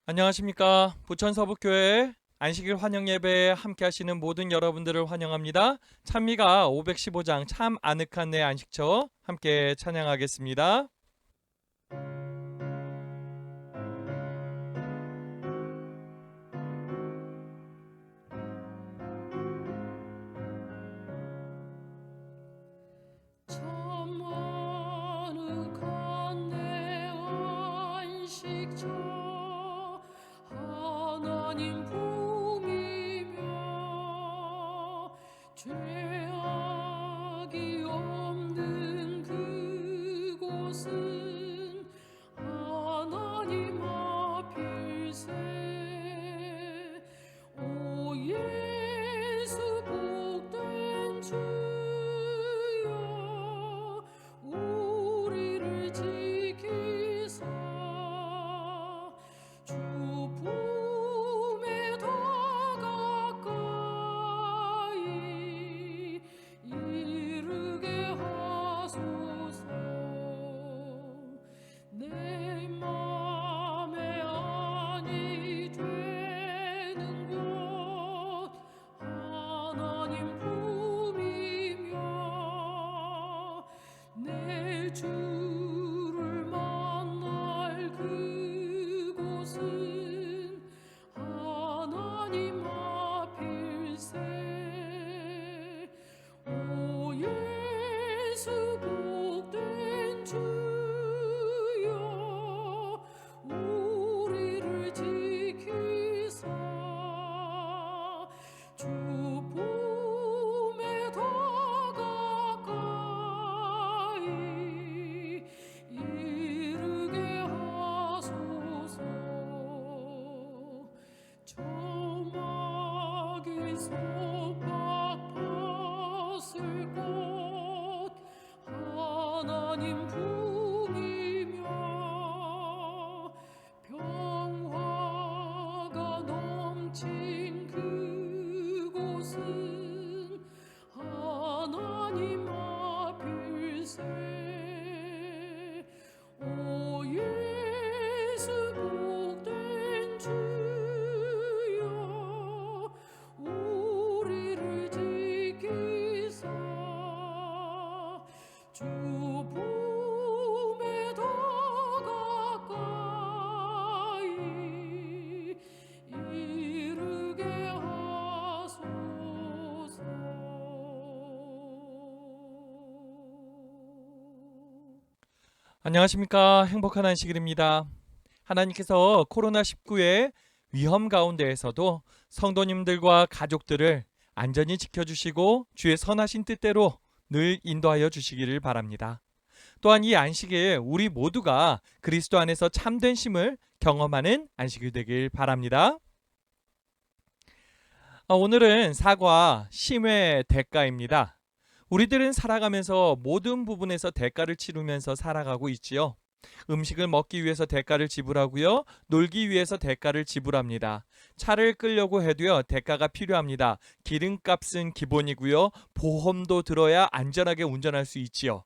안녕하십니까. 부천서북교회 안식일 환영 예배에 함께 하시는 모든 여러분들을 환영합니다. 찬미가 515장 참 아늑한 내 안식처 함께 찬양하겠습니다. 참 아늑한 내 안식처 하나님 품이며 죄악이 없는 그곳은 하나님 앞일세. 오 예수 복된 주여 우리를 지키사 주 품에 더 가까이 이르게 하소서. 내 맘에 안이 되는 곳 하나님 품이며 내 주를 만날 그곳은 하나님 앞일세. 오 예수 복된 주여 우리를 지키사 주 품에 더 가까이 이르게 하소서. 저막이 속박받을 곳 하나님 품이며 평화가 넘친 그곳은 하나님 앞일세. 오 예수 복된 주여 우리를 지키사 주 품에 더 가까이 이르게 하소서. 안녕하십니까. 행복한 안식일입니다. 하나님께서 코로나19의 위험 가운데에서도 성도님들과 가족들을 안전히 지켜주시고 주의 선하신 뜻대로 늘 인도하여 주시기를 바랍니다. 또한 이 안식일 우리 모두가 그리스도 안에서 참된 심을 경험하는 안식일 되길 바랍니다. 오늘은 사과 심의 대가입니다. 우리들은 살아가면서 모든 부분에서 대가를 치르면서 살아가고 있지요. 음식을 먹기 위해서 대가를 지불하고요. 놀기 위해서 대가를 지불합니다. 차를 끌려고 해도요. 대가가 필요합니다. 기름값은 기본이고요. 보험도 들어야 안전하게 운전할 수 있지요.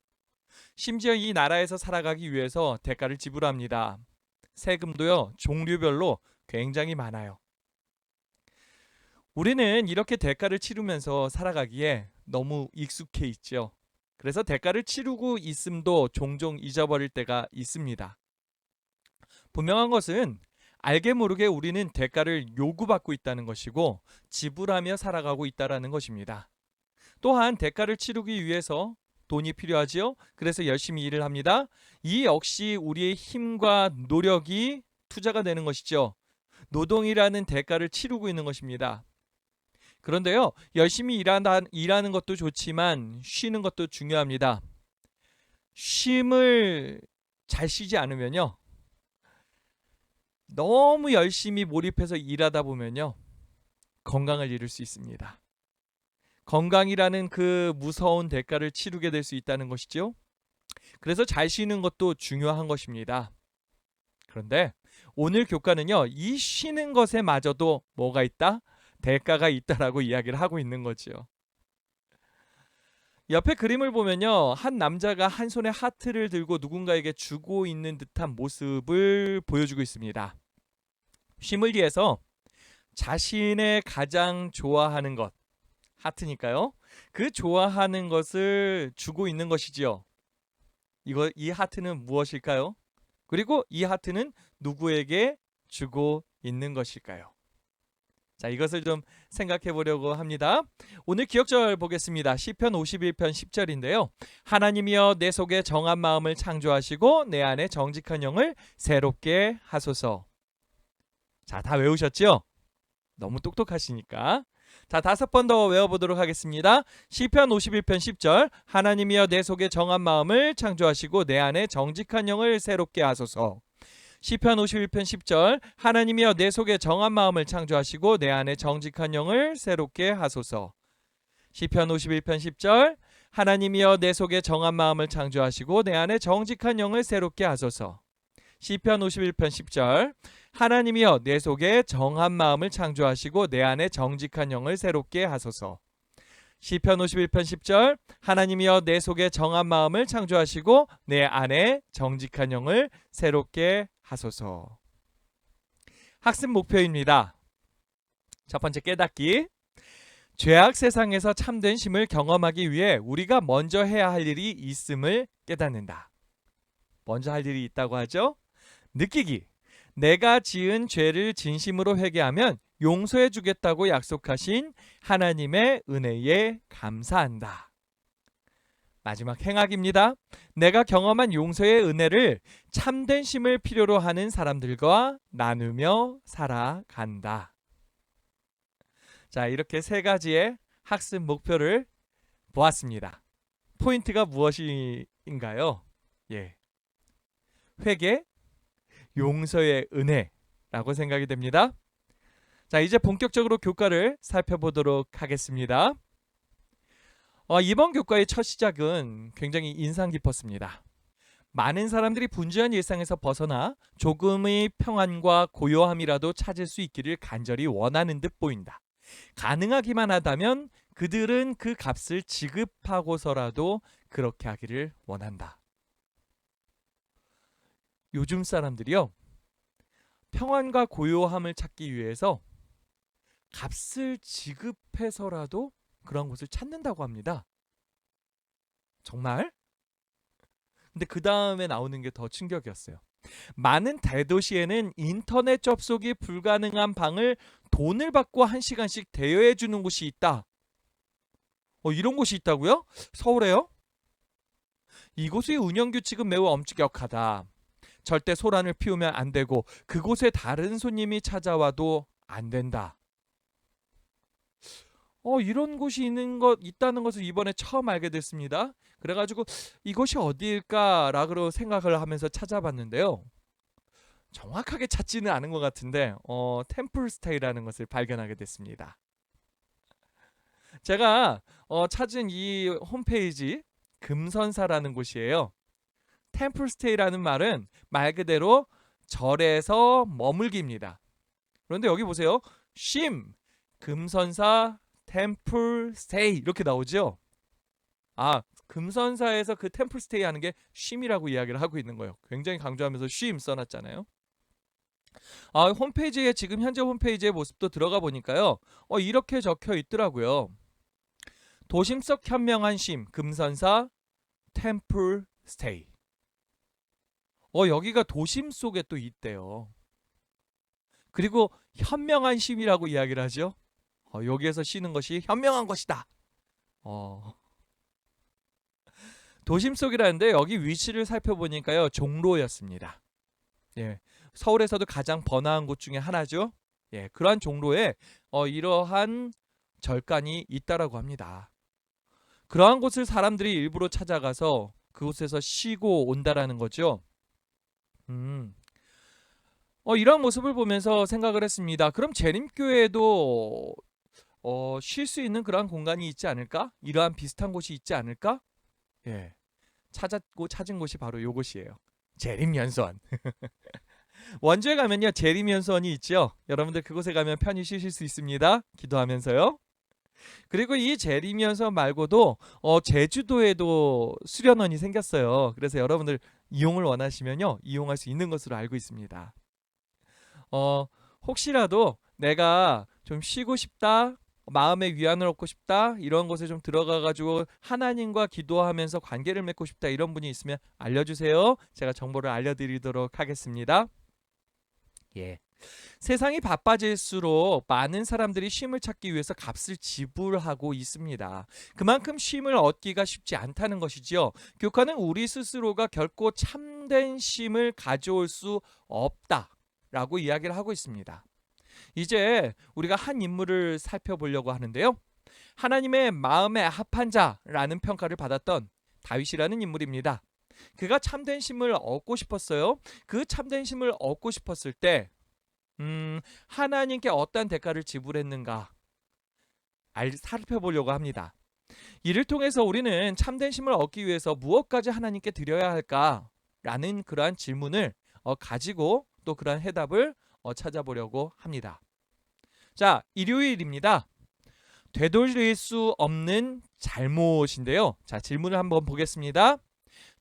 심지어 이 나라에서 살아가기 위해서 대가를 지불합니다. 세금도요. 종류별로 굉장히 많아요. 우리는 이렇게 대가를 치르면서 살아가기에 너무 익숙해 있죠. 그래서 대가를 치르고 있음도 종종 잊어버릴 때가 있습니다. 분명한 것은 알게 모르게 우리는 대가를 요구받고 있다는 것이고 지불하며 살아가고 있다는 것입니다. 또한 대가를 치르기 위해서 돈이 필요하지요. 그래서 열심히 일을 합니다. 이 역시 우리의 힘과 노력이 투자가 되는 것이죠. 노동이라는 대가를 치르고 있는 것입니다. 그런데요, 열심히 일하는 것도 좋지만 쉬는 것도 중요합니다. 쉼을 잘 쉬지 않으면요, 너무 열심히 몰입해서 일하다 보면요, 건강을 잃을 수 있습니다. 건강이라는 그 무서운 대가를 치르게 될 수 있다는 것이죠. 그래서 잘 쉬는 것도 중요한 것입니다. 그런데 오늘 교과는요, 이 쉬는 것에 마저도 뭐가 있다? 대가가 있다라고 이야기를 하고 있는 거죠. 옆에 그림을 보면요, 한 남자가 한 손에 하트를 들고 누군가에게 주고 있는 듯한 모습을 보여주고 있습니다. 쉼을 위해서 자신의 가장 좋아하는 것, 하트니까요. 그 좋아하는 것을 주고 있는 것이지요. 이 하트는 무엇일까요? 그리고 이 하트는 누구에게 주고 있는 것일까요? 자, 이것을 좀 생각해 보려고 합니다. 오늘 기억절 보겠습니다. 시편 51편 10절인데요. 하나님이여 내 속에 정한 마음을 창조하시고 내 안에 정직한 영을 새롭게 하소서. 자, 다 외우셨죠? 너무 똑똑하시니까. 자, 5번 더 외워보도록 하겠습니다. 시편 51편 10절. 하나님이여 내 속에 정한 마음을 창조하시고 내 안에 정직한 영을 새롭게 하소서. 시편 51편 10절. 하나님이여 내 속에 정한 마음을 창조하시고 내 안에 정직한 영을 새롭게 하소서. 시편 51편 10절. 하나님이여 내 속에 정한 마음을 창조하시고 내 안에 정직한 영을 새롭게 하소서. 시편 51편 10절. 하나님이여 내 속에 정한 마음을 창조하시고 내 안에 정직한 영을 새롭게 하소서. 시편 51편 10절. 하나님이여 내 속에 정한 마음을 창조하시고 내 안에 정직한 영을 새롭게 하소서. 학습 목표입니다. 첫 번째 깨닫기. 죄악 세상에서 참된 쉼을 경험하기 위해 우리가 먼저 해야 할 일이 있음을 깨닫는다. 먼저 할 일이 있다고 하죠. 느끼기. 내가 지은 죄를 진심으로 회개하면 용서해 주겠다고 약속하신 하나님의 은혜에 감사한다. 마지막 행악입니다. 내가 경험한 용서의 은혜를 참된 쉼을 필요로 하는 사람들과 나누며 살아간다. 자, 이렇게 3가지의 학습 목표를 보았습니다. 포인트가 무엇인가요? 회개, 용서의 은혜라고 생각이 됩니다. 자, 이제 본격적으로 교과를 살펴보도록 하겠습니다. 이번 교과의 첫 시작은 굉장히 인상 깊었습니다. 많은 사람들이 분주한 일상에서 벗어나 조금의 평안과 고요함이라도 찾을 수 있기를 간절히 원하는 듯 보인다. 가능하기만 하다면 그들은 그 값을 지급하고서라도 그렇게 하기를 원한다. 요즘 사람들이요, 평안과 고요함을 찾기 위해서 값을 지급해서라도 그런 곳을 찾는다고 합니다. 정말? 근데 그 다음에 나오는 게 더 충격이었어요. 많은 대도시에는 인터넷 접속이 불가능한 방을 돈을 받고 1시간씩 대여해 주는 곳이 있다. 이런 곳이 있다고요? 서울에요? 이곳의 운영 규칙은 매우 엄격하다. 절대 소란을 피우면 안 되고 그곳에 다른 손님이 찾아와도 안 된다. 이런 곳이 있다는 것을 이번에 처음 알게 됐습니다. 그래가지고 이곳이 어디일까라고 생각을 하면서 찾아봤는데요. 정확하게 찾지는 않은 것 같은데 템플스테이라는 것을 발견하게 됐습니다. 제가 찾은 이 홈페이지 금선사라는 곳이에요. 템플스테이라는 말은 말 그대로 절에서 머물기입니다. 그런데 여기 보세요. 쉼, 금선사, 템플스테이 이렇게 나오죠. 금선사에서 그 템플스테이 하는 게 쉼이라고 이야기를 하고 있는 거예요. 굉장히 강조하면서 쉼 써놨잖아요. 홈페이지에 지금 현재 홈페이지의 모습도 들어가 보니까요. 이렇게 적혀 있더라고요. 도심 속 현명한 쉼, 금선사, 템플스테이. 여기가 도심 속에 또 있대요. 그리고 현명한 쉼이라고 이야기를 하죠. 여기에서 쉬는 것이 현명한 것이다. 도심 속이라는데 여기 위치를 살펴보니까요. 종로였습니다. 서울에서도 가장 번화한 곳 중에 하나죠. 그러한 종로에 이러한 절간이 있다라고 합니다. 그러한 곳을 사람들이 일부러 찾아가서 그곳에서 쉬고 온다라는 거죠. 이런 모습을 보면서 생각을 했습니다. 그럼 재림교회에도 쉴 수 있는 그러한 공간이 있지 않을까? 이러한 비슷한 곳이 있지 않을까? 찾은 곳이 바로 이곳이에요. 재림연수원. 원주에 가면요 재림연수원이 있죠. 여러분들 그곳에 가면 편히 쉬실 수 있습니다. 기도하면서요. 그리고 이 재림연수원 말고도 제주도에도 수련원이 생겼어요. 그래서 여러분들 이용을 원하시면요 이용할 수 있는 것으로 알고 있습니다. 혹시라도 내가 좀 쉬고 싶다, 마음의 위안을 얻고 싶다, 이런 곳에 좀 들어가 가지고 하나님과 기도하면서 관계를 맺고 싶다, 이런 분이 있으면 알려주세요. 제가 정보를 알려드리도록 하겠습니다. 예. 세상이 바빠질수록 많은 사람들이 쉼을 찾기 위해서 값을 지불하고 있습니다. 그만큼 쉼을 얻기가 쉽지 않다는 것이지요. 교과는 우리 스스로가 결코 참된 쉼을 가져올 수 없다라고 이야기를 하고 있습니다. 이제 우리가 한 인물을 살펴보려고 하는데요. 하나님의 마음에 합한 자라는 평가를 받았던 다윗이라는 인물입니다. 그가 참된 쉼을 얻고 싶었어요. 그 참된 쉼을 얻고 싶었을 때 하나님께 어떤 대가를 지불했는가 살펴보려고 합니다. 이를 통해서 우리는 참된 쉼을 얻기 위해서 무엇까지 하나님께 드려야 할까라는 그러한 질문을 가지고 또 그러한 해답을 찾아보려고 합니다. 자, 일요일입니다. 되돌릴 수 없는 잘못인데요. 자, 질문을 한번 보겠습니다.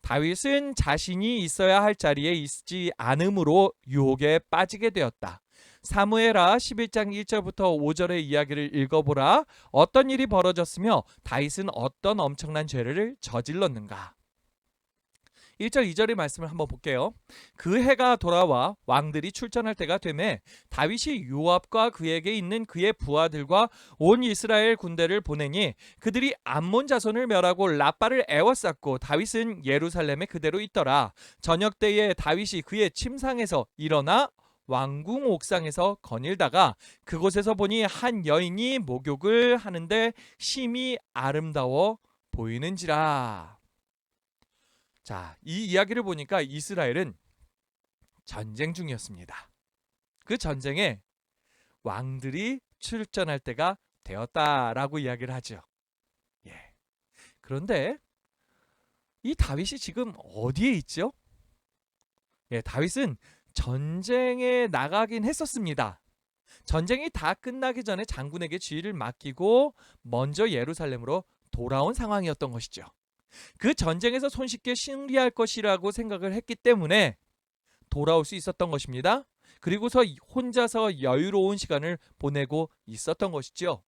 다윗은 자신이 있어야 할 자리에 있지 않음으로 유혹에 빠지게 되었다. 사무엘하 11장 1절부터 5절의 이야기를 읽어보라. 어떤 일이 벌어졌으며 다윗은 어떤 엄청난 죄를 저질렀는가. 1절 2절의 말씀을 한번 볼게요. 그 해가 돌아와 왕들이 출전할 때가 되매 다윗이 요압과 그에게 있는 그의 부하들과 온 이스라엘 군대를 보내니 그들이 암몬 자손을 멸하고 라빠를 에워쌌고 다윗은 예루살렘에 그대로 있더라. 저녁 때에 다윗이 그의 침상에서 일어나 왕궁 옥상에서 거닐다가 그곳에서 보니 한 여인이 목욕을 하는데 심히 아름다워 보이는지라. 자, 이 이야기를 보니까 이스라엘은 전쟁 중이었습니다. 그 전쟁에 왕들이 출전할 때가 되었다라고 이야기를 하죠. 예. 그런데 이 다윗이 지금 어디에 있죠? 예, 다윗은 전쟁에 나가긴 했었습니다. 전쟁이 다 끝나기 전에 장군에게 지휘를 맡기고 먼저 예루살렘으로 돌아온 상황이었던 것이죠. 그 전쟁에서 손쉽게 승리할 것이라고 생각을 했기 때문에 돌아올 수 있었던 것입니다. 그리고서 혼자서 여유로운 시간을 보내고 있었던 것이죠.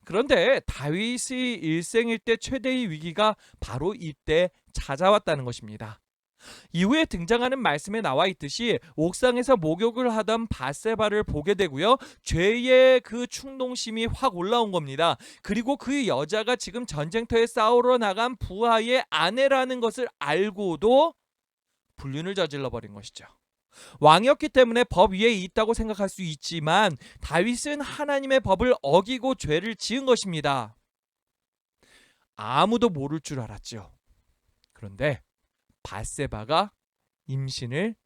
그런데 다윗의 일생일 때 최대의 위기가 바로 이때 찾아왔다는 것입니다. 이후에 등장하는 말씀에 나와 있듯이 옥상에서 목욕을 하던 밧세바를 보게 되고요. 죄의 그 충동심이 확 올라온 겁니다. 그리고 그 여자가 지금 전쟁터에 싸우러 나간 부하의 아내라는 것을 알고도 불륜을 저질러 버린 것이죠. 왕이었기 때문에 법 위에 있다고 생각할 수 있지만 다윗은 하나님의 법을 어기고 죄를 지은 것입니다. 아무도 모를 줄 알았죠. 그런데 밧세바가 임신을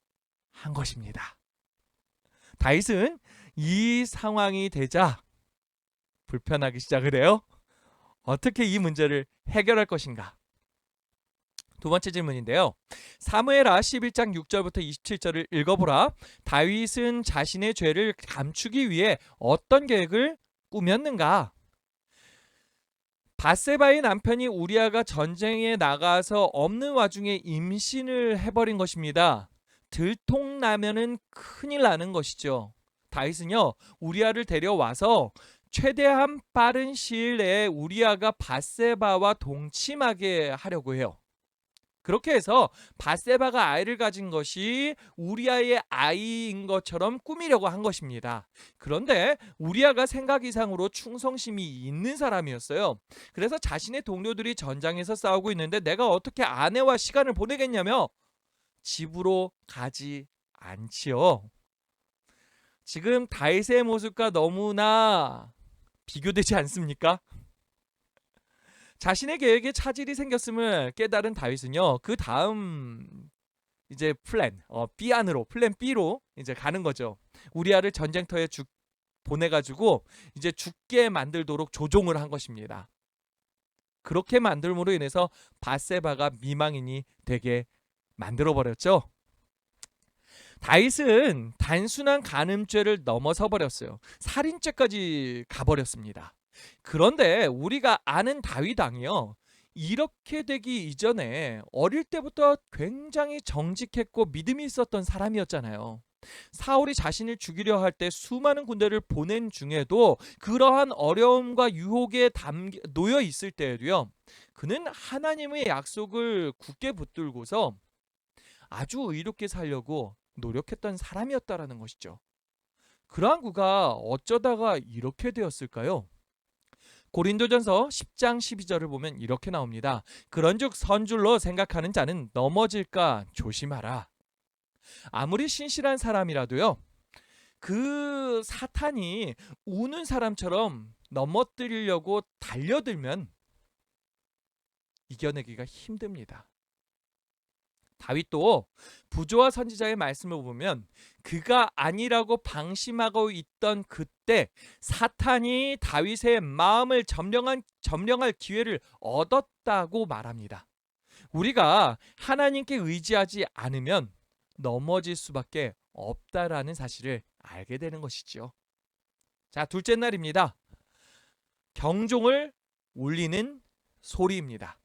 한 것입니다. 다윗은 이 상황이 되자 불편하기 시작을 해요. 어떻게 이 문제를 해결할 것인가? 두 번째 질문인데요. 사무엘하 11장 6절부터 27절을 읽어보라. 다윗은 자신의 죄를 감추기 위해 어떤 계획을 꾸몄는가? 밧세바의 남편이 우리아가 전쟁에 나가서 없는 와중에 임신을 해버린 것입니다. 들통나면은 큰일 나는 것이죠. 다윗은요, 우리아를 데려와서 최대한 빠른 시일 내에 우리아가 밧세바와 동침하게 하려고 해요. 그렇게 해서 밧세바가 아이를 가진 것이 우리아의 아이인 것처럼 꾸미려고 한 것입니다. 그런데 우리아가 생각 이상으로 충성심이 있는 사람이었어요. 그래서 자신의 동료들이 전장에서 싸우고 있는데 내가 어떻게 아내와 시간을 보내겠냐며 집으로 가지 않지요. 지금 다윗의 모습과 너무나 비교되지 않습니까? 자신의 계획에 차질이 생겼음을 깨달은 다윗은요, 그 다음 이제 플랜 B로 이제 가는 거죠. 우리아를 전쟁터에 보내가지고 이제 죽게 만들도록 조종을 한 것입니다. 그렇게 만들므로 인해서 밧세바가 미망인이 되게 만들어 버렸죠. 다윗은 단순한 간음죄를 넘어서 버렸어요. 살인죄까지 가버렸습니다. 그런데 우리가 아는 다윗 왕이요, 이렇게 되기 이전에 어릴 때부터 굉장히 정직했고 믿음이 있었던 사람이었잖아요. 사울이 자신을 죽이려 할 때 수많은 군대를 보낸 중에도 그러한 어려움과 유혹에 놓여 있을 때에도요. 그는 하나님의 약속을 굳게 붙들고서 아주 의롭게 살려고 노력했던 사람이었다라는 것이죠. 그러한 그가 어쩌다가 이렇게 되었을까요? 고린도전서 10장 12절을 보면 이렇게 나옵니다. 그런즉 선줄로 생각하는 자는 넘어질까 조심하라. 아무리 신실한 사람이라도요. 그 사탄이 우는 사람처럼 넘어뜨리려고 달려들면 이겨내기가 힘듭니다. 다윗도 부조와 선지자의 말씀을 보면 그가 아니라고 방심하고 있던 그때 사탄이 다윗의 마음을 점령할 기회를 얻었다고 말합니다. 우리가 하나님께 의지하지 않으면 넘어질 수밖에 없다라는 사실을 알게 되는 것이죠. 자, 둘째 날입니다. 경종을 울리는 소리입니다.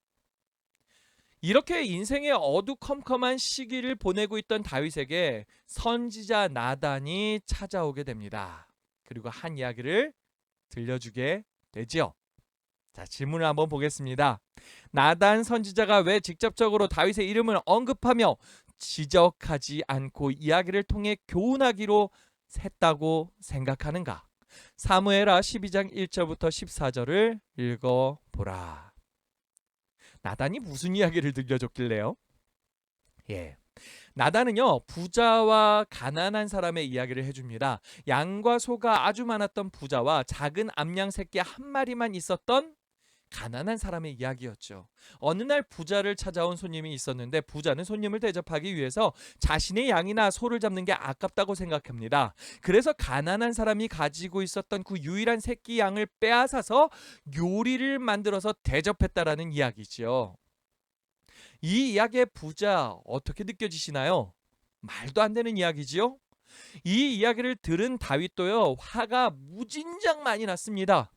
이렇게 인생의 어두컴컴한 시기를 보내고 있던 다윗에게 선지자 나단이 찾아오게 됩니다. 그리고 한 이야기를 들려주게 되지요. 자, 질문을 한번 보겠습니다. 나단 선지자가 왜 직접적으로 다윗의 이름을 언급하며 지적하지 않고 이야기를 통해 교훈하기로 했다고 생각하는가? 사무엘하 12장 1절부터 14절을 읽어보라. 나단이 무슨 이야기를 들려줬길래요? 나단은요, 부자와 가난한 사람의 이야기를 해줍니다. 양과 소가 아주 많았던 부자와 작은 암양 새끼 한 마리만 있었던 가난한 사람의 이야기였죠. 어느 날 부자를 찾아온 손님이 있었는데 부자는 손님을 대접하기 위해서 자신의 양이나 소를 잡는 게 아깝다고 생각합니다. 그래서 가난한 사람이 가지고 있었던 그 유일한 새끼 양을 빼앗아서 요리를 만들어서 대접했다라는 이야기죠. 이 이야기의 부자 어떻게 느껴지시나요? 말도 안 되는 이야기지요? 이 이야기를 들은 다윗도요, 화가 무진장 많이 났습니다.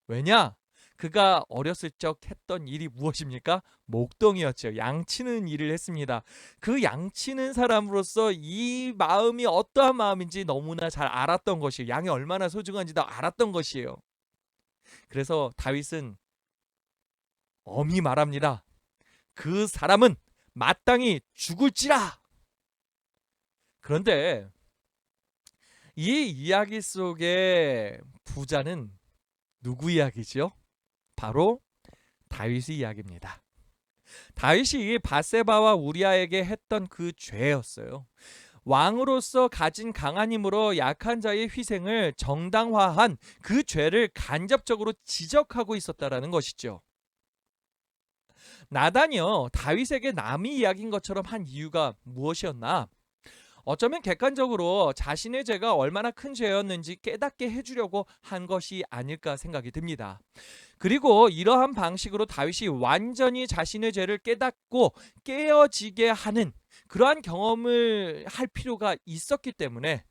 왜냐? 그가 어렸을 적 했던 일이 무엇입니까? 목동이었죠. 양치는 일을 했습니다. 그 양치는 사람으로서 이 마음이 어떠한 마음인지 너무나 잘 알았던 것이에요. 양이 얼마나 소중한지도 알았던 것이에요. 그래서 다윗은 엄히 말합니다. 그 사람은 마땅히 죽을지라. 그런데 이 이야기 속의 부자는 누구 이야기죠? 바로 다윗의 이야기입니다. 다윗이 밧세바와 우리아에게 했던 그 죄였어요. 왕으로서 가진 강한 힘으로 약한 자의 희생을 정당화한 그 죄를 간접적으로 지적하고 있었다라는 것이죠. 나단이요, 다윗에게 남의 이야기인 것처럼 한 이유가 무엇이었나? 어쩌면 객관적으로 자신의 죄가 얼마나 큰 죄였는지 깨닫게 해주려고 한 것이 아닐까 생각이 듭니다. 그리고 이러한 방식으로 다윗이 완전히 자신의 죄를 깨닫고 깨어지게 하는 그러한 경험을 할 필요가 있었기 때문에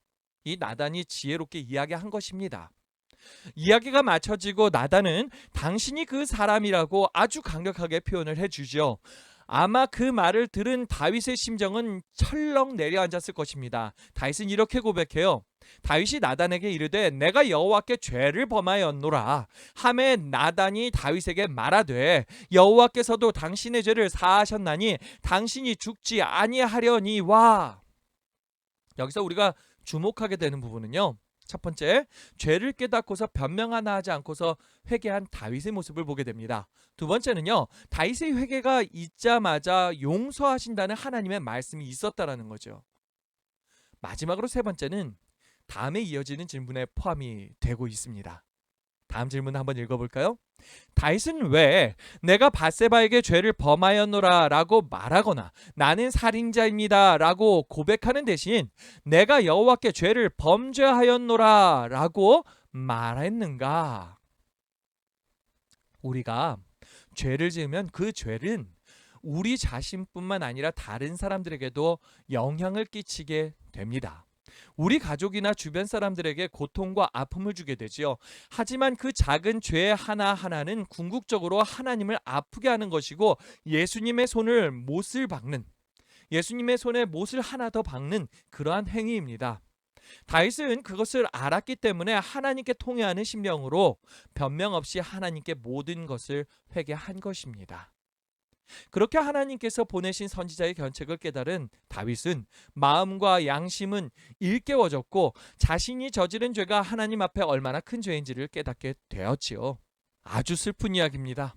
이 나단이 지혜롭게 이야기한 것입니다. 이야기가 맞춰지고 나단은 당신이 그 사람이라고 아주 강력하게 표현을 해주죠. 아마 그 말을 들은 다윗의 심정은 철렁 내려앉았을 것입니다. 다윗은 이렇게 고백해요. 다윗이 나단에게 이르되 내가 여호와께 죄를 범하였노라 하매 나단이 다윗에게 말하되 여호와께서도 당신의 죄를 사하셨나니 당신이 죽지 아니하려니와. 여기서 우리가 주목하게 되는 부분은요, 첫 번째, 죄를 깨닫고서 변명 하나 하지 않고서 회개한 다윗의 모습을 보게 됩니다. 두 번째는요, 다윗의 회개가 있자마자 용서하신다는 하나님의 말씀이 있었다라는 거죠. 마지막으로 세 번째는 다음에 이어지는 질문에 포함이 되고 있습니다. 다음 질문 한번 읽어볼까요? 다윗은 왜 내가 밧세바에게 죄를 범하였노라 라고 말하거나 나는 살인자입니다 라고 고백하는 대신 내가 여호와께 죄를 범죄하였노라 라고 말했는가? 우리가 죄를 지으면 그 죄는 우리 자신뿐만 아니라 다른 사람들에게도 영향을 끼치게 됩니다. 우리 가족이나 주변 사람들에게 고통과 아픔을 주게 되지요. 하지만 그 작은 죄 하나하나는 궁극적으로 하나님을 아프게 하는 것이고 예수님의 손을 못을 박는, 예수님의 손에 못을 하나 더 박는 그러한 행위입니다. 다윗은 그것을 알았기 때문에 하나님께 통회하는 심령으로 변명 없이 하나님께 모든 것을 회개한 것입니다. 그렇게 하나님께서 보내신 선지자의 견책을 깨달은 다윗은 마음과 양심은 일깨워졌고 자신이 저지른 죄가 하나님 앞에 얼마나 큰 죄인지를 깨닫게 되었지요. 아주 슬픈 이야기입니다.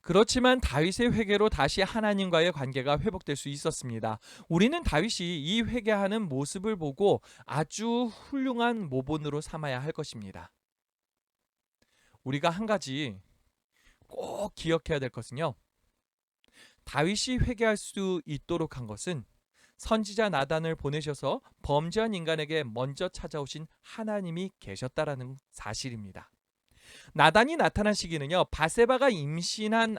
그렇지만 다윗의 회개로 다시 하나님과의 관계가 회복될 수 있었습니다. 우리는 다윗이 이 회개하는 모습을 보고 아주 훌륭한 모본으로 삼아야 할 것입니다. 우리가 한 가지 꼭 기억해야 될 것은요. 다윗이 회개할 수 있도록 한 것은 선지자 나단을 보내셔서 범죄한 인간에게 먼저 찾아오신 하나님이 계셨다라는 사실입니다. 나단이 나타난 시기는요, 바세바가 임신한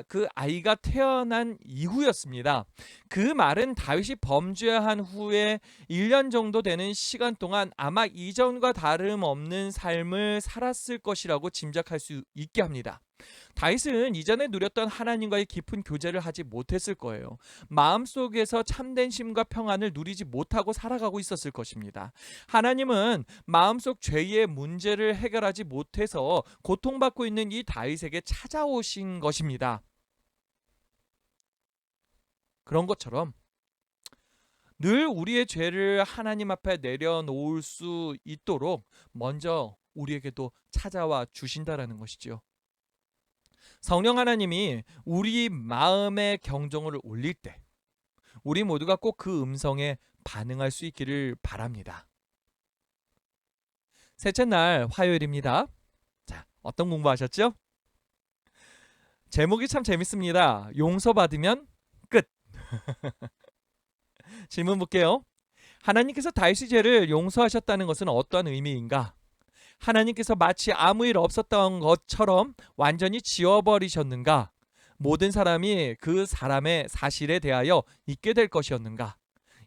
그 아이가 태어난 이후였습니다. 그 말은 다윗이 범죄한 후에 1년 정도 되는 시간 동안 아마 이전과 다름없는 삶을 살았을 것이라고 짐작할 수 있게 합니다. 다윗은 이전에 누렸던 하나님과의 깊은 교제를 하지 못했을 거예요. 마음속에서 참된 쉼과 평안을 누리지 못하고 살아가고 있었을 것입니다. 하나님은 마음속 죄의 문제를 해결하지 못해서 고통받고 있는 이 다윗에게 찾아오신 것입니다. 그런 것처럼 늘 우리의 죄를 하나님 앞에 내려놓을 수 있도록 먼저 우리에게도 찾아와 주신다라는 것이죠. 성령 하나님이 우리 마음의 경종을 울릴 때 우리 모두가 꼭 그 음성에 반응할 수 있기를 바랍니다. 셋째 날 화요일입니다. 자, 어떤 공부하셨죠? 제목이 참 재밌습니다. 용서받으면 끝. 질문 볼게요. 하나님께서 다윗의 죄를 용서하셨다는 것은 어떠한 의미인가? 하나님께서 마치 아무 일 없었던 것처럼 완전히 지워버리셨는가? 모든 사람이 그 사람의 사실에 대하여 잊게 될 것이었는가?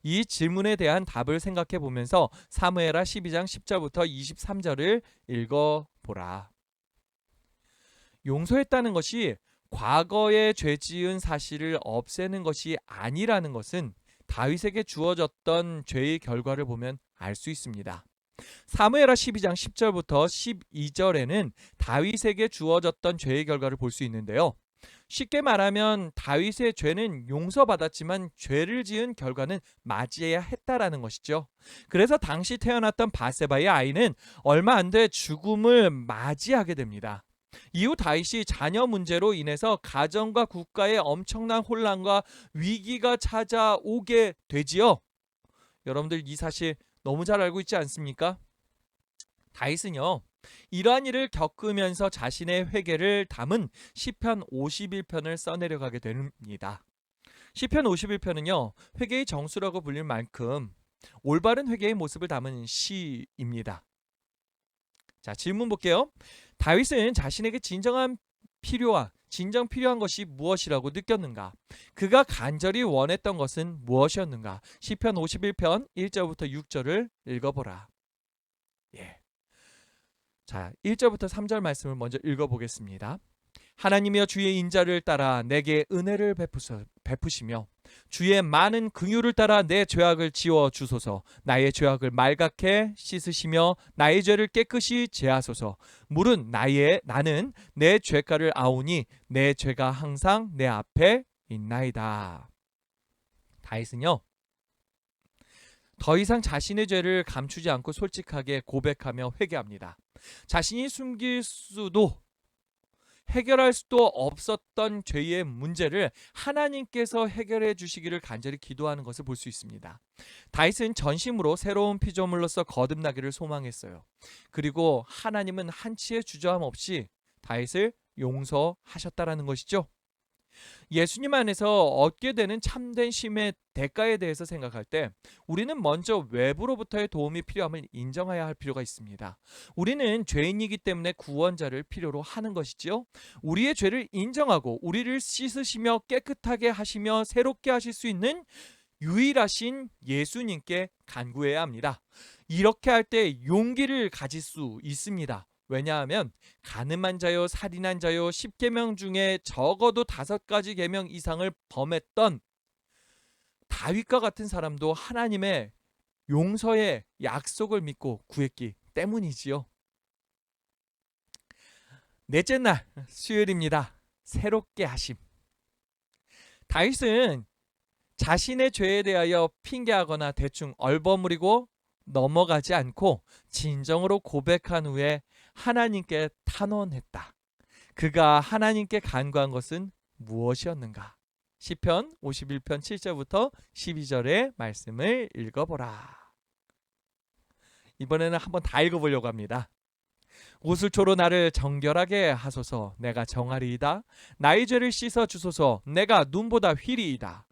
이 질문에 대한 답을 생각해 보면서 사무엘하 12장 10절부터 23절을 읽어보라. 용서했다는 것이 과거에 죄 지은 사실을 없애는 것이 아니라는 것은 다윗에게 주어졌던 죄의 결과를 보면 알 수 있습니다. 사무엘하 12장 10절부터 12절에는 다윗에게 주어졌던 죄의 결과를 볼 수 있는데요. 쉽게 말하면 다윗의 죄는 용서받았지만 죄를 지은 결과는 맞이해야 했다라는 것이죠. 그래서 당시 태어났던 바세바의 아이는 얼마 안 돼 죽음을 맞이하게 됩니다. 이후 다윗이 자녀 문제로 인해서 가정과 국가에 엄청난 혼란과 위기가 찾아오게 되지요. 여러분들 이 사실 너무 잘 알고 있지 않습니까? 다윗은요, 이러한 일을 겪으면서 자신의 회개를 담은 시편 51편을 써내려가게 됩니다. 시편 51편은요, 회개의 정수라고 불릴 만큼 올바른 회개의 모습을 담은 시입니다. 자, 질문 볼게요. 다윗은 자신에게 진정 필요한 것이 무엇이라고 느꼈는가? 그가 간절히 원했던 것은 무엇이었는가? 시편 51편 1절부터 6절을 읽어보라. 예. 자, 1절부터 3절 말씀을 먼저 읽어보겠습니다. 하나님이여 주의 인자를 따라 내게 은혜를 베푸시며 주의 많은 긍휼을 따라 내 죄악을 지워 주소서. 나의 죄악을 말갛게 씻으시며 나의 죄를 깨끗이 제하소서. 물은 나는 내 죄가를 아오니 내 죄가 항상 내 앞에 있나이다. 다윗은요, 더 이상 자신의 죄를 감추지 않고 솔직하게 고백하며 회개합니다. 자신이 숨길 수도 해결할 수도 없었던 죄의 문제를 하나님께서 해결해 주시기를 간절히 기도하는 것을 볼 수 있습니다. 다윗은 전심으로 새로운 피조물로서 거듭나기를 소망했어요. 그리고 하나님은 한치의 주저함 없이 다윗을 용서하셨다라는 것이죠. 예수님 안에서 얻게 되는 참된 쉼의 대가에 대해서 생각할 때 우리는 먼저 외부로부터의 도움이 필요함을 인정해야 할 필요가 있습니다. 우리는 죄인이기 때문에 구원자를 필요로 하는 것이지요. 우리의 죄를 인정하고 우리를 씻으시며 깨끗하게 하시며 새롭게 하실 수 있는 유일하신 예수님께 간구해야 합니다. 이렇게 할 때 용기를 가질 수 있습니다. 왜냐하면 간음한 자요, 살인한 자요, 10계명 중에 적어도 5가지 계명 이상을 범했던 다윗과 같은 사람도 하나님의 용서의 약속을 믿고 구했기 때문이지요. 넷째 날 수요일입니다. 새롭게 하심. 다윗은 자신의 죄에 대하여 핑계하거나 대충 얼버무리고 넘어가지 않고 진정으로 고백한 후에 하나님께 탄원했다. 그가 하나님께 간구한 것은 무엇이었는가? 시편 51편 7절부터 12절의 말씀을 읽어보라. 이번에는 한번 다 읽어보려고 합니다. 우슬초로 나를 정결하게 하소서. 내가 정하리이다. 나의 죄를 씻어 주소서. 내가 눈보다 휘리이다.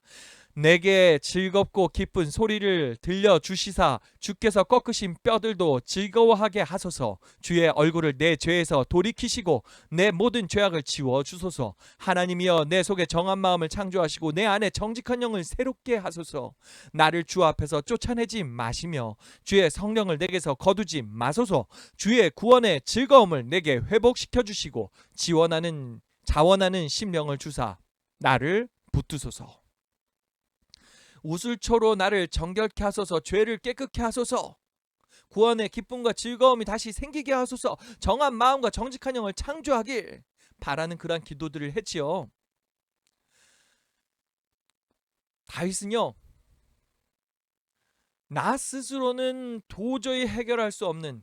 내게 즐겁고 기쁜 소리를 들려주시사 주께서 꺾으신 뼈들도 즐거워하게 하소서. 주의 얼굴을 내 죄에서 돌이키시고 내 모든 죄악을 지워주소서. 하나님이여 내 속에 정한 마음을 창조하시고 내 안에 정직한 영을 새롭게 하소서. 나를 주 앞에서 쫓아내지 마시며 주의 성령을 내게서 거두지 마소서. 주의 구원의 즐거움을 내게 회복시켜 주시고 자원하는 심령을 주사 나를 붙드소서. 우슬초로 나를 정결케 하소서. 죄를 깨끗게 하소서. 구원의 기쁨과 즐거움이 다시 생기게 하소서. 정한 마음과 정직한 영을 창조하길 바라는 그러한 기도들을 했지요. 다윗은요, 나 스스로는 도저히 해결할 수 없는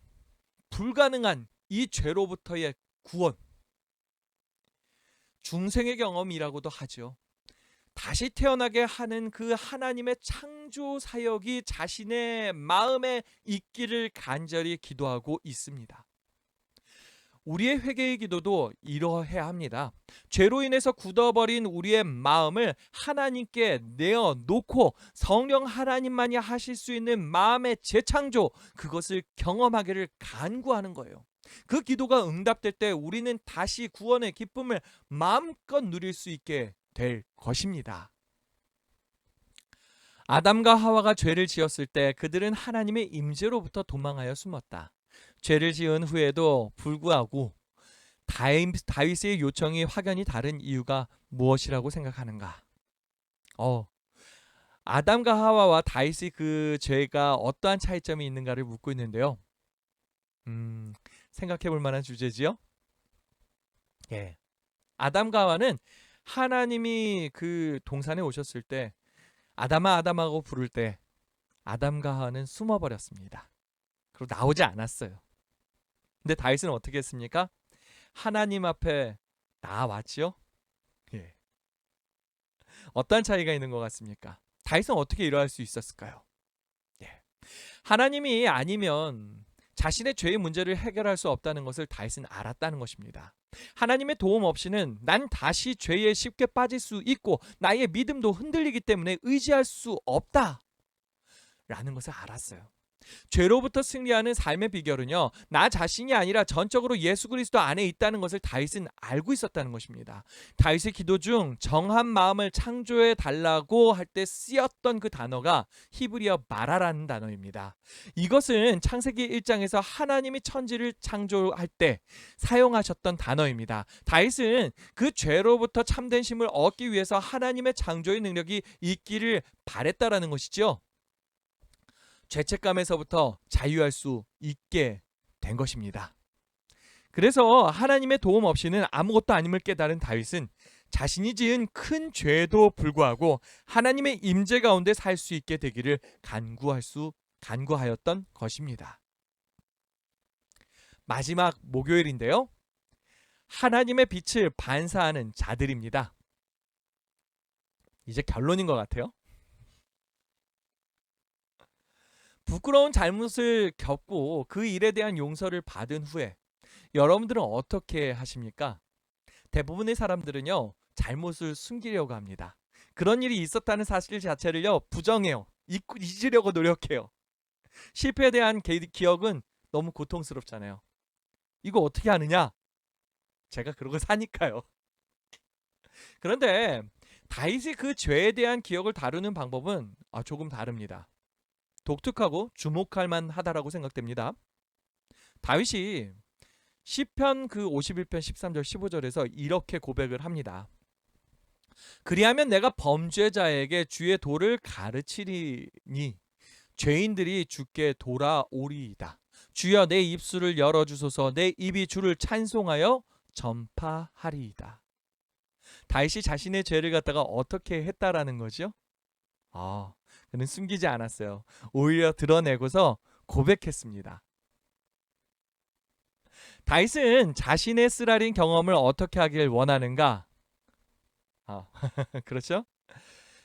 불가능한 이 죄로부터의 구원, 중생의 경험이라고도 하죠. 다시 태어나게 하는 그 하나님의 창조 사역이 자신의 마음에 있기를 간절히 기도하고 있습니다. 우리의 회개의 기도도 이러해야 합니다. 죄로 인해서 굳어버린 우리의 마음을 하나님께 내어놓고 성령 하나님만이 하실 수 있는 마음의 재창조, 그것을 경험하기를 간구하는 거예요. 그 기도가 응답될 때 우리는 다시 구원의 기쁨을 마음껏 누릴 수 있게 될 것입니다. 아담과 하와가 죄를 지었을 때 그들은 하나님의 임재로부터 도망하여 숨었다. 죄를 지은 후에도 불구하고 다윗의 요청이 확연히 다른 이유가 무엇이라고 생각하는가? 아담과 하와와 다윗의 그 죄가 어떠한 차이점이 있는가를 묻고 있는데요. 생각해 볼 만한 주제지요? 예. 아담과 하와는 하나님이 그 동산에 오셨을 때 아담아 아담하고 부를 때 아담과 하와는 숨어버렸습니다. 그리고 나오지 않았어요. 근데 다윗은 어떻게 했습니까? 하나님 앞에 나왔지요? 예. 어떤 차이가 있는 것 같습니까? 다윗은 어떻게 이러할 수 있었을까요? 예. 하나님이 아니면 자신의 죄의 문제를 해결할 수 없다는 것을 다윗은 알았다는 것입니다. 하나님의 도움 없이는 난 다시 죄에 쉽게 빠질 수 있고 나의 믿음도 흔들리기 때문에 의지할 수 없다 라는 것을 알았어요. 죄로부터 승리하는 삶의 비결은요, 나 자신이 아니라 전적으로 예수 그리스도 안에 있다는 것을 다윗은 알고 있었다는 것입니다. 다윗의 기도 중 정한 마음을 창조해 달라고 할 때 쓰였던 그 단어가 히브리어 마라라는 단어입니다. 이것은 창세기 1장에서 하나님이 천지를 창조할 때 사용하셨던 단어입니다. 다윗은 그 죄로부터 참된 힘을 얻기 위해서 하나님의 창조의 능력이 있기를 바랬다라는 것이죠. 죄책감에서부터 자유할 수 있게 된 것입니다. 그래서 하나님의 도움 없이는 아무것도 아님을 깨달은 다윗은 자신이 지은 큰 죄에도 불구하고 하나님의 임재 가운데 살 수 있게 되기를 간구하였던 것입니다. 마지막 목요일인데요. 하나님의 빛을 반사하는 자들입니다. 이제 결론인 것 같아요. 부끄러운 잘못을 겪고 그 일에 대한 용서를 받은 후에 여러분들은 어떻게 하십니까? 대부분의 사람들은요, 잘못을 숨기려고 합니다. 그런 일이 있었다는 사실 자체를요, 부정해요. 잊으려고 노력해요. 실패에 대한 기억은 너무 고통스럽잖아요. 이거 어떻게 하느냐? 제가 그러고 사니까요. 그런데 다윗이 그 죄에 대한 기억을 다루는 방법은 조금 다릅니다. 독특하고 주목할 만하다라고 생각됩니다. 다윗이 시편 그 51편 13절 15절에서 이렇게 고백을 합니다. 그리하면 내가 범죄자에게 주의 도를 가르치리니 죄인들이 주께 돌아오리이다. 주여 내 입술을 열어주소서. 내 입이 주를 찬송하여 전파하리이다. 다윗이 자신의 죄를 갖다가 어떻게 했다라는 거죠? 그는 숨기지 않았어요. 오히려 드러내고서 고백했습니다. 다윗은 자신의 쓰라린 경험을 어떻게 하길 원하는가? 그렇죠?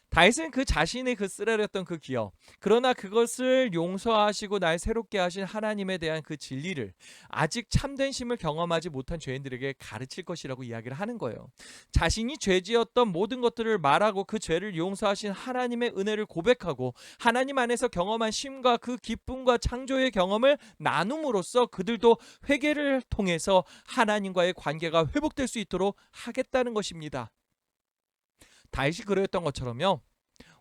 다윗은 그 자신의 그 쓰라렸던 그 기억, 그러나 그것을 용서하시고 날 새롭게 하신 하나님에 대한 그 진리를 아직 참된 심을 경험하지 못한 죄인들에게 가르칠 것이라고 이야기를 하는 거예요. 자신이 죄지었던 모든 것들을 말하고 그 죄를 용서하신 하나님의 은혜를 고백하고 하나님 안에서 경험한 쉼과 그 기쁨과 창조의 경험을 나눔으로써 그들도 회개를 통해서 하나님과의 관계가 회복될 수 있도록 하겠다는 것입니다. 다윗이 그랬던 것처럼요.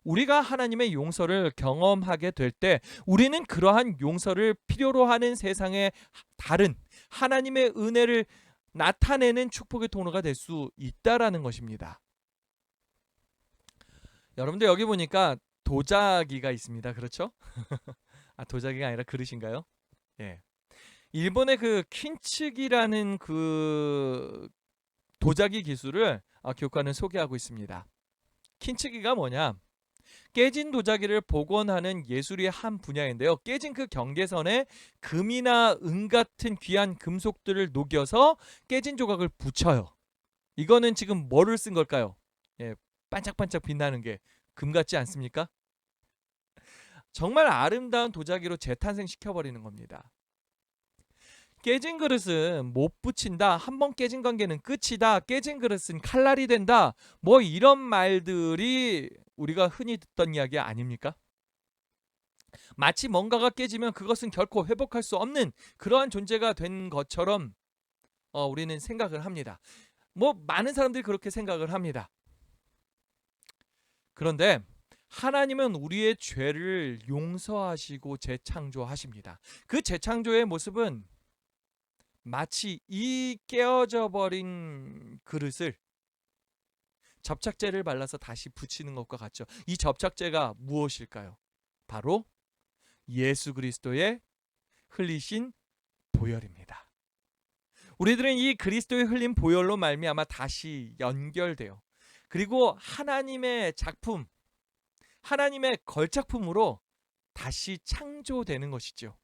우리가 하나님의 용서를 경험하게 될 때 우리는 그러한 용서를 필요로 하는 세상의 다른 하나님의 은혜를 나타내는 축복의 통로가 될 수 있다라는 것입니다. 여러분들 여기 보니까 도자기가 있습니다. 그렇죠? 도자기가 아니라 그릇인가요? 예. 일본의 그 킨츠기라는 그 도자기 기술을 교과는 소개하고 있습니다. 킨츠기가 뭐냐? 깨진 도자기를 복원하는 예술의 한 분야인데요. 깨진 그 경계선에 금이나 은 같은 귀한 금속들을 녹여서 깨진 조각을 붙여요. 이거는 지금 뭐를 쓴 걸까요? 반짝반짝 빛나는 게 금 같지 않습니까? 정말 아름다운 도자기로 재탄생시켜버리는 겁니다. 깨진 그릇은 못 붙인다. 한번 깨진 관계는 끝이다. 깨진 그릇은 칼날이 된다. 뭐 이런 말들이 우리가 흔히 듣던 이야기 아닙니까? 마치 뭔가가 깨지면 그것은 결코 회복할 수 없는 그러한 존재가 된 것처럼 우리는 생각을 합니다. 뭐 많은 사람들이 그렇게 생각을 합니다. 그런데 하나님은 우리의 죄를 용서하시고 재창조하십니다. 그 재창조의 모습은 마치 이 깨어져 버린 그릇을 접착제를 발라서 다시 붙이는 것과 같죠. 이 접착제가 무엇일까요? 바로 예수 그리스도의 흘리신 보혈입니다. 우리들은 이 그리스도의 흘린 보혈로 말미암아 다시 연결돼요. 그리고 하나님의 작품, 하나님의 걸작품으로 다시 창조되는 것이죠.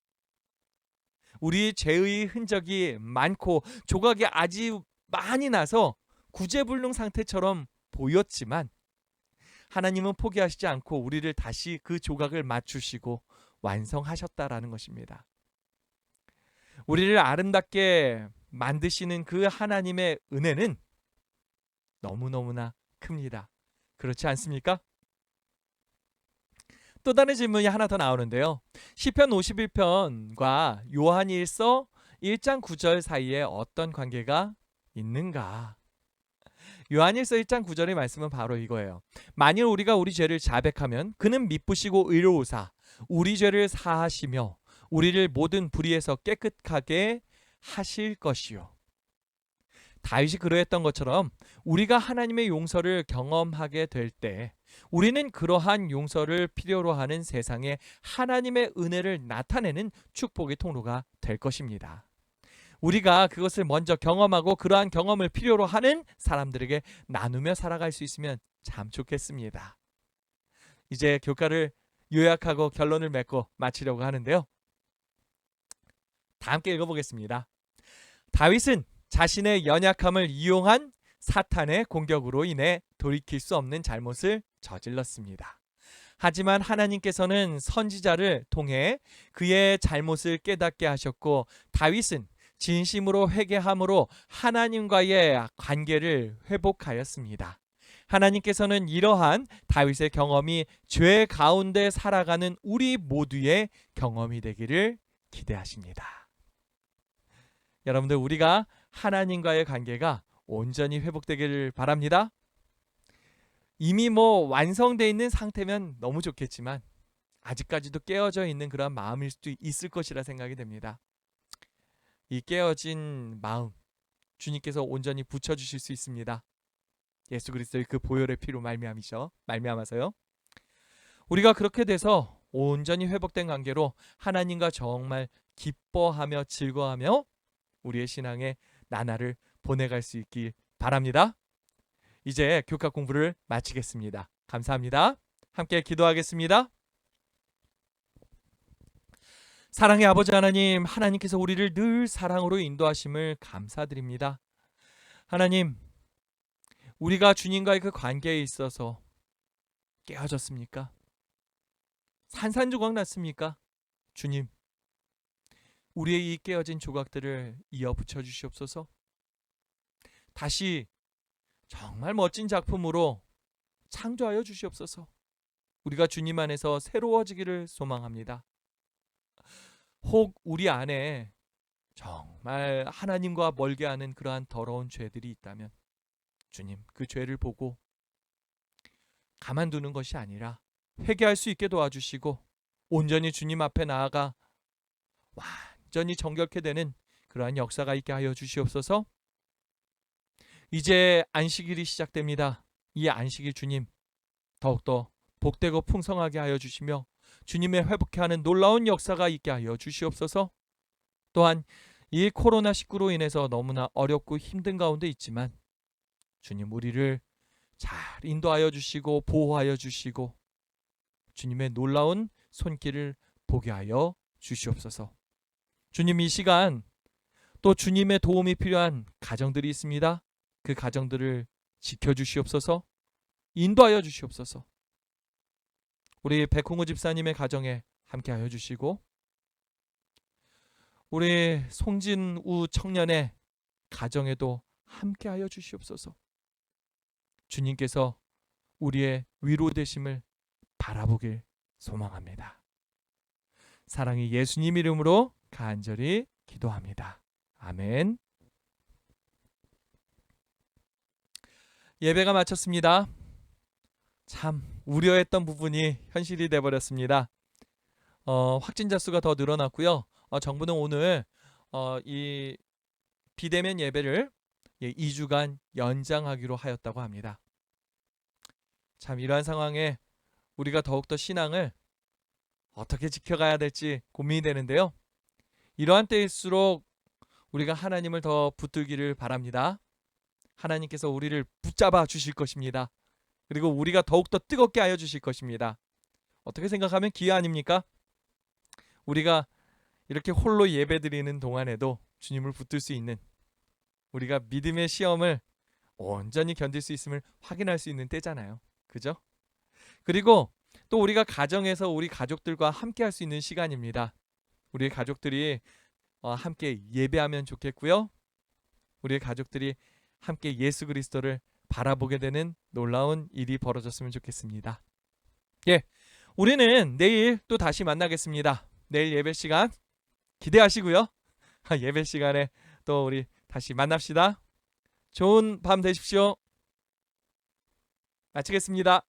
우리 죄의 흔적이 많고 조각이 아주 많이 나서 구제불능 상태처럼 보였지만 하나님은 포기하시지 않고 우리를 다시 그 조각을 맞추시고 완성하셨다라는 것입니다. 우리를 아름답게 만드시는 그 하나님의 은혜는 너무너무나 큽니다. 그렇지 않습니까? 또 다른 질문이 하나 더 나오는데요. 시편 51편과 요한일서 1장 9절 사이에 어떤 관계가 있는가? 요한일서 1장 9절의 말씀은 바로 이거예요. 만일 우리가 우리 죄를 자백하면 그는 미쁘시고 의로우사 우리 죄를 사하시며 우리를 모든 불의에서 깨끗하게 하실 것이요. 다윗이 그러했던 것처럼 우리가 하나님의 용서를 경험하게 될 때 우리는 그러한 용서를 필요로 하는 세상에 하나님의 은혜를 나타내는 축복의 통로가 될 것입니다. 우리가 그것을 먼저 경험하고 그러한 경험을 필요로 하는 사람들에게 나누며 살아갈 수 있으면 참 좋겠습니다. 이제 교과를 요약하고 결론을 맺고 마치려고 하는데요. 다 함께 읽어보겠습니다. 다윗은 자신의 연약함을 이용한 사탄의 공격으로 인해 돌이킬 수 없는 잘못을 저질렀습니다. 하지만 하나님께서는 선지자를 통해 그의 잘못을 깨닫게 하셨고 다윗은 진심으로 회개함으로 하나님과의 관계를 회복하였습니다. 하나님께서는 이러한 다윗의 경험이 죄 가운데 살아가는 우리 모두의 경험이 되기를 기대하십니다. 여러분들 우리가 하나님과의 관계가 온전히 회복되기를 바랍니다. 이미 완성되어 있는 상태면 너무 좋겠지만 아직까지도 깨어져 있는 그런 마음일 수도 있을 것이라 생각이 됩니다. 이 깨어진 마음 주님께서 온전히 붙여주실 수 있습니다. 예수 그리스도의 그 보혈의 피로 말미암아서요. 우리가 그렇게 돼서 온전히 회복된 관계로 하나님과 정말 기뻐하며 즐거워하며 우리의 신앙의 나날을 보내갈 수 있길 바랍니다. 이제 교과 공부를 마치겠습니다. 감사합니다. 함께 기도하겠습니다. 사랑의 아버지 하나님, 하나님께서 우리를 늘 사랑으로 인도하심을 감사드립니다. 하나님, 우리가 주님과의 그 관계에 있어서 깨어졌습니까? 산산조각 났습니까? 주님, 우리의 이 깨어진 조각들을 이어 붙여 주시옵소서. 다시 정말 멋진 작품으로 창조하여 주시옵소서. 우리가 주님 안에서 새로워지기를 소망합니다. 혹 우리 안에 정말 하나님과 멀게 하는 그러한 더러운 죄들이 있다면 주님, 그 죄를 보고 가만두는 것이 아니라 회개할 수 있게 도와주시고 온전히 주님 앞에 나아가 완전히 정결케 되는 그러한 역사가 있게 하여 주시옵소서. 이제 안식일이 시작됩니다. 이 안식일 주님 더욱더 복되고 풍성하게 하여 주시며 주님의 회복케 하는 놀라운 역사가 있게 하여 주시옵소서. 또한 이 코로나19로 인해서 너무나 어렵고 힘든 가운데 있지만 주님, 우리를 잘 인도하여 주시고 보호하여 주시고 주님의 놀라운 손길을 보게 하여 주시옵소서. 주님, 이 시간 또 주님의 도움이 필요한 가정들이 있습니다. 그 가정들을 지켜주시옵소서. 인도하여 주시옵소서. 우리 백홍우 집사님의 가정에 함께하여 주시고 우리 송진우 청년의 가정에도 함께하여 주시옵소서. 주님께서 우리의 위로 되심을 바라보길 소망합니다. 사랑의 예수님 이름으로 간절히 기도합니다. 아멘. 예배가 마쳤습니다. 참 우려했던 부분이 현실이 되어버렸습니다. 확진자 수가 더 늘어났고요. 정부는 오늘 이 비대면 예배를 2주간 연장하기로 하였다고 합니다. 참 이러한 상황에 우리가 더욱더 신앙을 어떻게 지켜가야 될지 고민이 되는데요. 이러한 때일수록 우리가 하나님을 더 붙들기를 바랍니다. 하나님께서 우리를 붙잡아 주실 것입니다. 그리고 우리가 더욱더 뜨겁게 하여 주실 것입니다. 어떻게 생각하면 기회 아닙니까? 우리가 이렇게 홀로 예배드리는 동안에도 주님을 붙들 수 있는, 우리가 믿음의 시험을 온전히 견딜 수 있음을 확인할 수 있는 때잖아요. 그죠? 그리고 또 우리가 가정에서 우리 가족들과 함께 할 수 있는 시간입니다. 우리 가족들이 함께 예배하면 좋겠고요. 우리 가족들이 함께 예수 그리스도를 바라보게 되는 놀라운 일이 벌어졌으면 좋겠습니다. 예, 우리는 내일 또 다시 만나겠습니다. 내일 예배 시간 기대하시고요. 예배 시간에 또 우리 다시 만납시다. 좋은 밤 되십시오. 마치겠습니다.